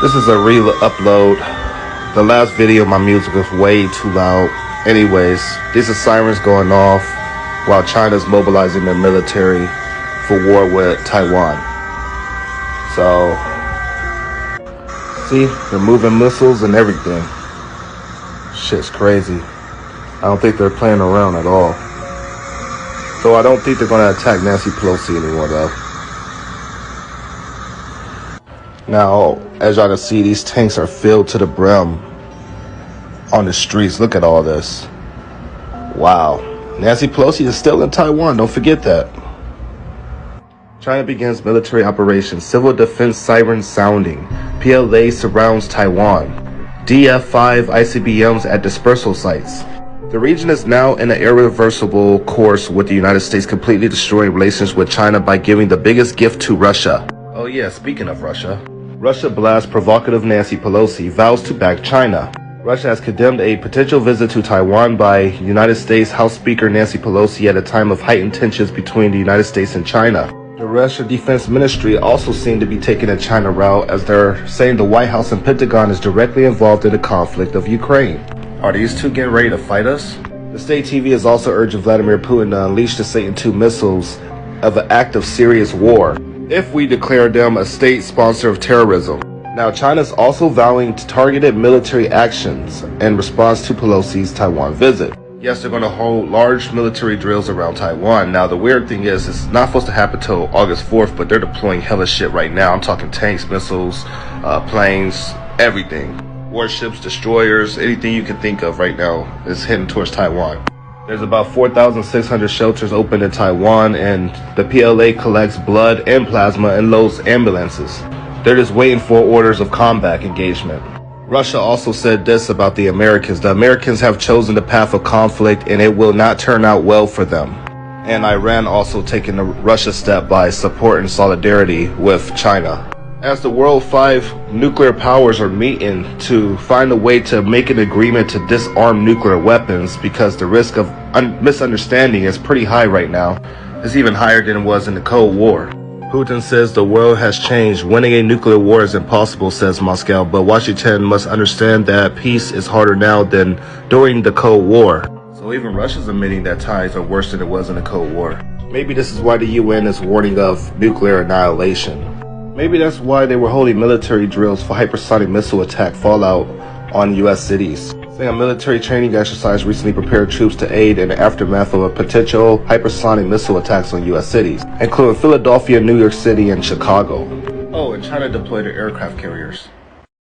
This is a re-upload. The last video, my music was way too loud. Anyways, these are sirens going off while China's mobilizing their military for war with Taiwan. So, see, they're moving missiles and everything. Shit's crazy. I don't think they're playing around at all. So I don't think they're gonna attack Nancy Pelosi anymore though. Now, as y'all can see, these tanks are filled to the brim on the streets. Look at all this. Wow. Nancy Pelosi is still in Taiwan. Don't forget that. China begins military operation. Civil defense siren sounding. PLA surrounds Taiwan. DF-5 ICBMs at dispersal sites. The region is now in an irreversible course, with the United States completely destroying relations with China by giving the biggest gift to Russia. Oh yeah, speaking of Russia. Russia blasts provocative Nancy Pelosi, vows to back China. Russia has condemned a potential visit to Taiwan by United States House Speaker Nancy Pelosi at a time of heightened tensions between the United States and China. The Russian Defense Ministry also seemed to be taking a China route, as they're saying the White House and Pentagon is directly involved in the conflict of Ukraine. Are these two getting ready to fight us? The state TV is also urging Vladimir Putin to unleash the Satan II missiles of an act of serious war if we declare them a state sponsor of terrorism. Now, China's also vowing targeted military actions in response to Pelosi's Taiwan visit. Yes, they're going to hold large military drills around Taiwan. Now, the weird thing is, it's not supposed to happen till August 4th, but they're deploying hella shit right now. I'm talking tanks, missiles, planes, everything. Warships, destroyers, anything you can think of right now is heading towards Taiwan. There's about 4,600 shelters open in Taiwan, and the PLA collects blood and plasma and loads ambulances. They're just waiting for orders of combat engagement. Russia also said this about the Americans. The Americans have chosen the path of conflict, and it will not turn out well for them. And Iran also taking the Russia step by supporting solidarity with China. As the world 5 nuclear powers are meeting to find a way to make an agreement to disarm nuclear weapons, because the risk of misunderstanding is pretty high right now. It's even higher than it was in the Cold War. Putin says the world has changed. Winning a nuclear war is impossible, says Moscow, but Washington must understand that peace is harder now than during the Cold War. So even Russia's admitting that ties are worse than it was in the Cold War. Maybe this is why the UN is warning of nuclear annihilation. Maybe that's why they were holding military drills for hypersonic missile attack fallout on U.S. cities. Saying a military training exercise recently prepared troops to aid in the aftermath of a potential hypersonic missile attacks on U.S. cities, including Philadelphia, New York City, and Chicago. Oh, and China deployed their aircraft carriers.